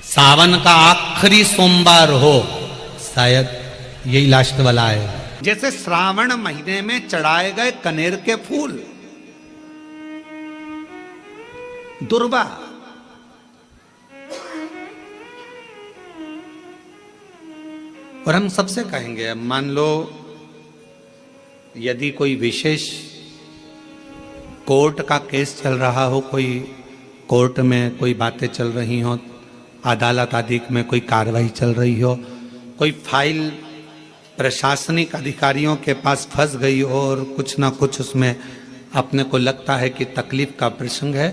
सावन का आखिरी सोमवार हो, शायद यही लास्ट वाला है। जैसे श्रावण महीने में चढ़ाए गए कनेर के फूल, दुर्वा, और हम सबसे कहेंगे, मान लो यदि कोई विशेष कोर्ट का केस चल रहा हो, कोई कोर्ट में कोई बातें चल रही हो, अदालत आदि में कोई कार्रवाई चल रही हो, कोई फाइल प्रशासनिक अधिकारियों के पास फंस गई हो और कुछ ना कुछ उसमें अपने को लगता है कि तकलीफ का प्रसंग है,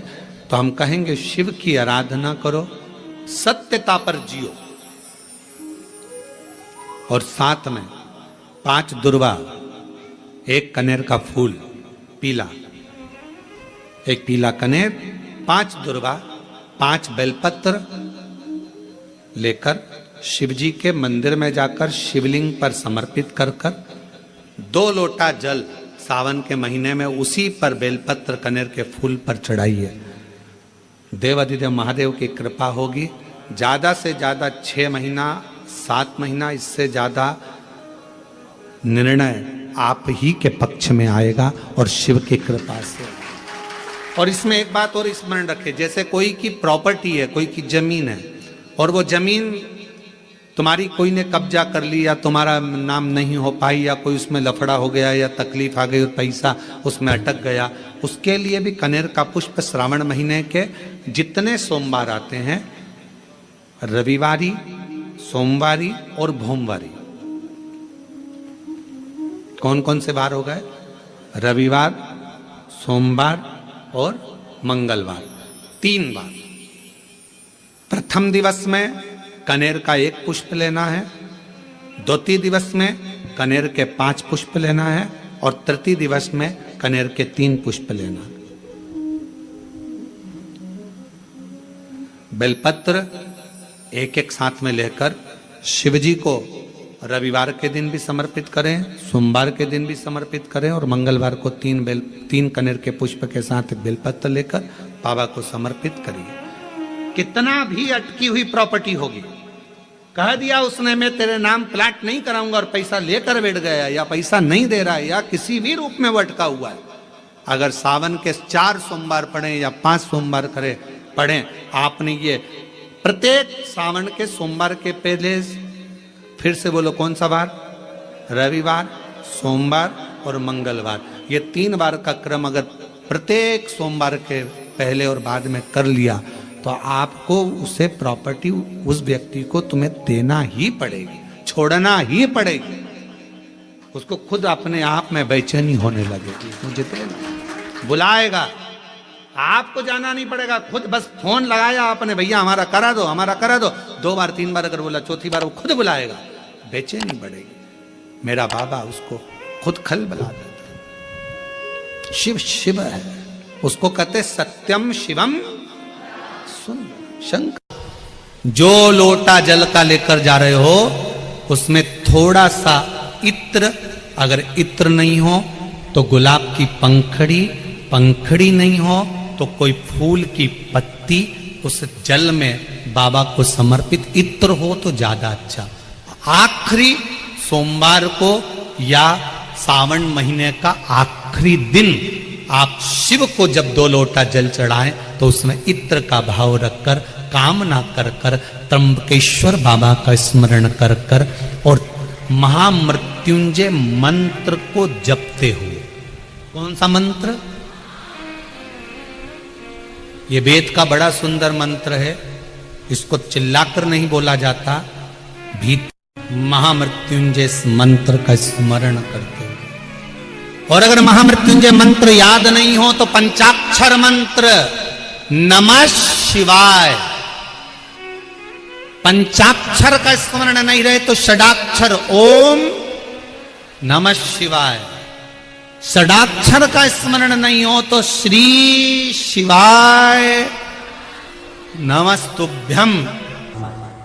तो हम कहेंगे शिव की आराधना करो, सत्यता पर जियो, और साथ में 5 दुर्वा, 1 कनेर का फूल पीला, 1 पीला कनेर, 5 दुर्वा, 5 बेलपत्र लेकर शिवजी के मंदिर में जाकर शिवलिंग पर समर्पित कर 2 लोटा जल सावन के महीने में उसी पर बेलपत्र कनेर के फूल पर चढ़ाइए। देवाधिदेव महादेव की कृपा होगी। ज्यादा से ज्यादा 6 महीना 7 महीना, इससे ज्यादा निर्णय आप ही के पक्ष में आएगा और शिव की कृपा से। और इसमें एक बात और स्मरण रखें, जैसे कोई की प्रॉपर्टी है, कोई की जमीन है, और वो जमीन तुम्हारी कोई ने कब्जा कर ली, या तुम्हारा नाम नहीं हो पाई, या कोई उसमें लफड़ा हो गया, या तकलीफ आ गई और पैसा उसमें अटक गया, उसके लिए भी कनेर का पुष्प श्रावण महीने के जितने सोमवार आते हैं, रविवारी, सोमवारी और भोमवारी, कौन कौन से वार हो गए? रविवार, सोमवार और मंगलवार, 3 बार। प्रथम दिवस में कनेर का 1 पुष्प लेना है, द्वितीय दिवस में कनेर के 5 पुष्प लेना है, और तृतीय दिवस में कनेर के 3 पुष्प लेना है। बेलपत्र 1-1 साथ में लेकर शिवजी को रविवार के दिन भी समर्पित करें, सोमवार के दिन भी समर्पित करें, और मंगलवार को 3 कनेर के पुष्प के साथ बेलपत्र लेकर बाबा को समर्पित करिए। कितना भी अटकी हुई प्रॉपर्टी होगी, कह दिया उसने मैं तेरे नाम प्लाट नहीं कराऊंगा और पैसा लेकर बैठ गया, या पैसा नहीं दे रहा है, या किसी भी रूप में वो अटका हुआ है, अगर सावन के 4 सोमवार पढ़े या 5 सोमवार पढ़े, आपने ये प्रत्येक सावन के सोमवार के पहले, फिर से बोलो कौन सा बार? रविवार, सोमवार और मंगलवार, ये 3 बार का क्रम अगर प्रत्येक सोमवार के पहले और बाद में कर लिया, तो आपको उसे प्रॉपर्टी उस व्यक्ति को तुम्हें देना ही पड़ेगी, छोड़ना ही पड़ेगी। उसको खुद अपने आप में बेचैनी होने लगेगी, मुझे देना, बुलाएगा, आपको जाना नहीं पड़ेगा, खुद बस फोन लगाया आपने, भैया हमारा करा दो, हमारा करा दो, 2 बार 3 बार अगर बोला, चौथी बार वो खुद बुलाएगा, बेचैनी बढ़ेगी। मेरा बाबा उसको खुद खल बुला देता। शिव शिव है, उसको कहते सत्यम शिवम शंकर। जो लोटा जल का लेकर जा रहे हो उसमें थोड़ा सा इत्र, अगर इत्र नहीं हो तो गुलाब की पंखड़ी, पंखड़ी नहीं हो तो कोई फूल की पत्ती, उस जल में बाबा को समर्पित इत्र हो तो ज्यादा अच्छा। आखिरी सोमवार को या सावन महीने का आखिरी दिन आप शिव को जब 2 लोटा जल चढ़ाएं तो उसमें इत्र का भाव रखकर, कामना कर कर, त्र्यंबकेश्वर बाबा का स्मरण कर कर और महामृत्युंजय मंत्र को जपते हुए। कौन सा मंत्र? ये वेद का बड़ा सुंदर मंत्र है, इसको चिल्लाकर नहीं बोला जाता, भीतर महामृत्युंजय मंत्र का स्मरण करते हुए। और अगर महामृत्युंजय मंत्र याद नहीं हो तो पंचाक्षर मंत्र नमः शिवाय, पंचाक्षर का स्मरण नहीं रहे तो षडाक्षर ओम नमः शिवाय, षडाक्षर का स्मरण नहीं हो तो श्री शिवाय नमस्तुभ्यम।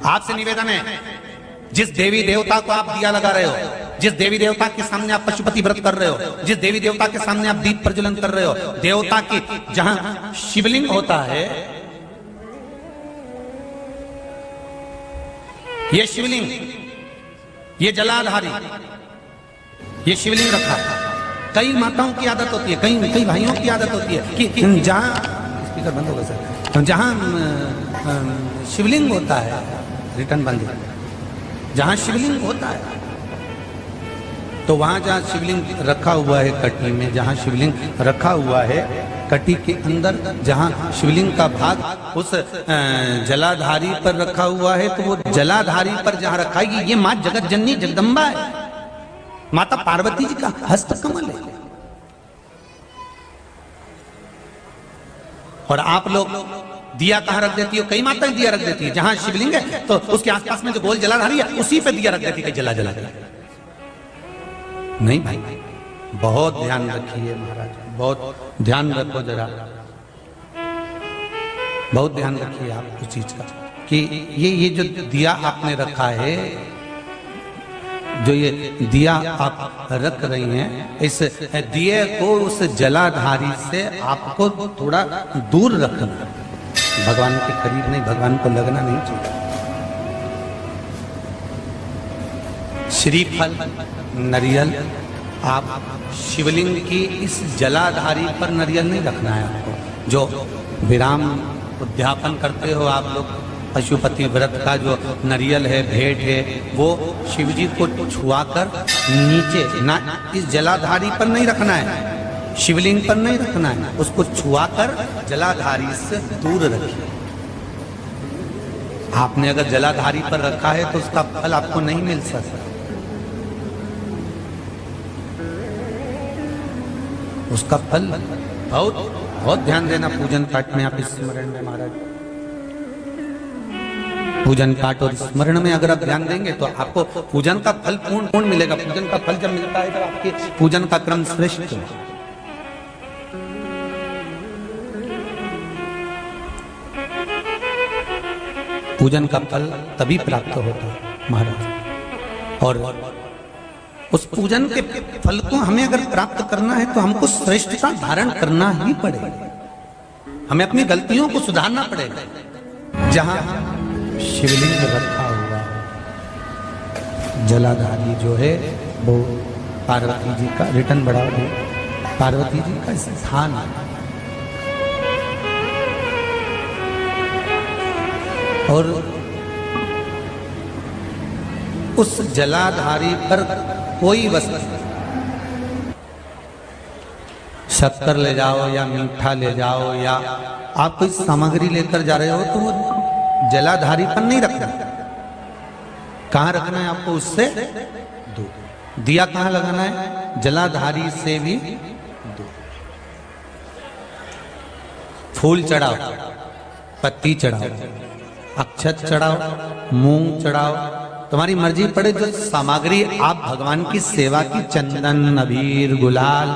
आपसे निवेदन है, जिस देवी देवता को आप दिया लगा रहे हो, जिस देवी देवता के सामने आप पशुपति व्रत कर रहे हो, जिस देवी देवता के सामने आप दीप प्रज्वलन कर रहे हो, देवता की जहां शिवलिंग होता है ये शिवलिंग, ये जलाधारी, ये शिवलिंग रखा। कई माताओं की आदत होती है, कई भाइयों की आदत होती है कि जहां स्पीकर बंद होगा सर, जहां शिवलिंग होता है, रिटर्न बंद है, जहां शिवलिंग होता है तो वहां जहां शिवलिंग रखा हुआ है कटी में, जहां शिवलिंग रखा हुआ है कटी के अंदर, जहां शिवलिंग का भाग उस जलाधारी पर रखा हुआ है, तो वो जलाधारी पर जहां रखा है, ये मां जगत जननी जगदम्बा है, माता पार्वती जी का हस्त कमल है। और आप लोग दिया कहां रख देती हो? कई माताएं दिया रख देती है, जहां शिवलिंग है तो उसके आसपास में जो गोल जलाधारी है उसी पे दिया रख देती है, जला जला जला। नहीं भाई, बहुत ध्यान रखिए महाराज, बहुत ध्यान रखो जरा, बहुत ध्यान रखिए आप उस चीज का कि ये जो दिया आपने रखा है, जो ये दिया आप रख रही हैं, इस दिए को उस जलाधारी से आपको थोड़ा दूर रखना, भगवान के करीब नहीं, भगवान को लगना नहीं चाहिए। श्रीफल नरियल आप शिवलिंग की इस जलाधारी पर नरियल नहीं रखना है आपको। जो विराम उद्यापन करते हो आप लोग, पशुपति व्रत का जो नरियल है, भेंट है, वो शिव जी को छुआकर नीचे ना, इस जलाधारी पर नहीं रखना है, शिवलिंग पर नहीं रखना है, उसको छुआकर जलाधारी से दूर रखिए। आपने अगर जलाधारी पर रखा है तो उसका फल आपको नहीं मिल सकता, उसका फल बहुत बहुत ध्यान देना। पूजन पाठ में आप स्मरण में महाराज, पूजन पाठ और स्मरण में अगर आप ध्यान देंगे तो आपको पूजन का फल पूर्ण मिलेगा। पूजन का फल जब मिलता है तो आपके पूजन का क्रम श्रेष्ठ है। पूजन का फल तभी प्राप्त होता है महाराज, और उस पूजन के फल को हमें अगर प्राप्त करना है तो हमको श्रेष्ठता धारण करना ही पड़ेगा, हमें अपनी गलतियों को सुधारना पड़ेगा। जहां शिवलिंग रखा हुआ जलाधारी जो है वो पार्वती जी का, रिटर्न बढ़ाओ, पार्वती जी का स्थान है। और उस जलाधारी पर कोई वस्तु, शक्कर ले जाओ या मीठा ले जाओ या आप कोई सामग्री लेकर जा रहे हो तो वो जलाधारी पर नहीं रखना। कहां रखना है आपको? उससे दूर। दिया कहां लगाना है? जलाधारी से भी दूर। फूल चढ़ाओ, पत्ती चढ़ाओ, अक्षत चढ़ाओ, मूंग चढ़ाओ, तुम्हारी मर्जी पड़े। जो सामग्री आप भगवान की सेवा की, चंदन, अबीर, गुलाल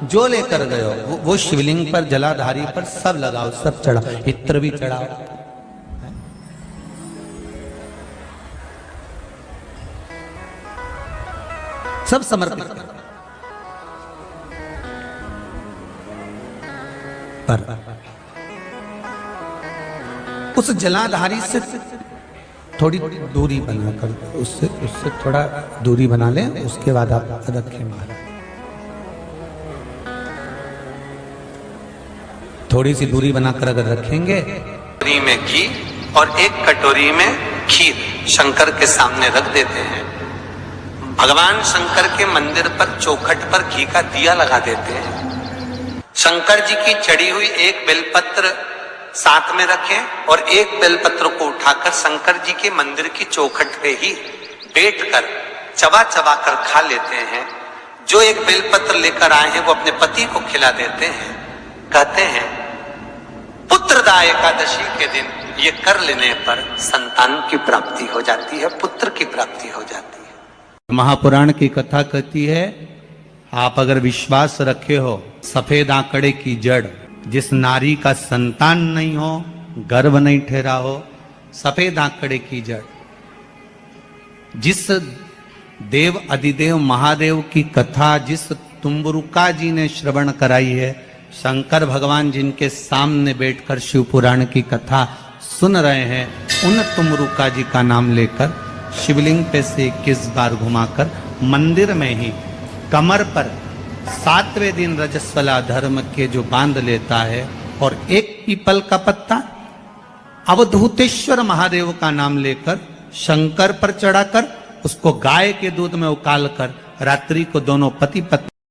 जो लेकर गए हो वो शिवलिंग पर, जलाधारी पर सब लगाओ, सब चढ़ाओ, इत्र भी चढ़ाओ। सब समर्पित करो। पर उस जलाधारी से थोड़ी दूरी बनाकर, उससे थोड़ा दूरी बना लें, उसके बाद आप रखें महाराज। थोड़ी सी दूरी बनाकर अगर रखेंगे, कटोरी में घी और एक कटोरी में खीर शंकर के सामने रख देते हैं। भगवान शंकर के मंदिर पर चौखट पर घी का दिया लगा देते हैं। शंकर जी की चढ़ी हुई एक बेलपत्र साथ में रखें और एक बेलपत्र को उठाकर शंकर जी के मंदिर की चौखट पे ही बैठकर चबा चबा कर खा लेते हैं। जो एक बेलपत्र लेकर आए हैं वो अपने पति को खिला देते हैं। कहते हैं पुत्रदा एकादशी के दिन ये कर लेने पर संतान की प्राप्ति हो जाती है, पुत्र की प्राप्ति हो जाती है। महापुराण की कथा कहती है, आप अगर विश्वास रखे हो, सफेद आंकड़े की जड़, जिस नारी का संतान नहीं हो, गर्भ नहीं ठहरा हो, सफेद आंकड़े की जड़, जिस देव अधिदेव महादेव की कथा जिस तुम्बरुका जी ने श्रवण कराई है, शंकर भगवान जिनके सामने बैठकर शिव पुराण की कथा सुन रहे हैं, उन तुम्बरुका जी का नाम लेकर शिवलिंग पे से 21 बार घुमाकर मंदिर में ही कमर पर 7वें दिन रजस्वला धर्म के जो बांध लेता है और एक पीपल का पत्ता अवधूतेश्वर महादेव का नाम लेकर शंकर पर चढ़ाकर उसको गाय के दूध में उकाल कर रात्रि को दोनों पति पत्नी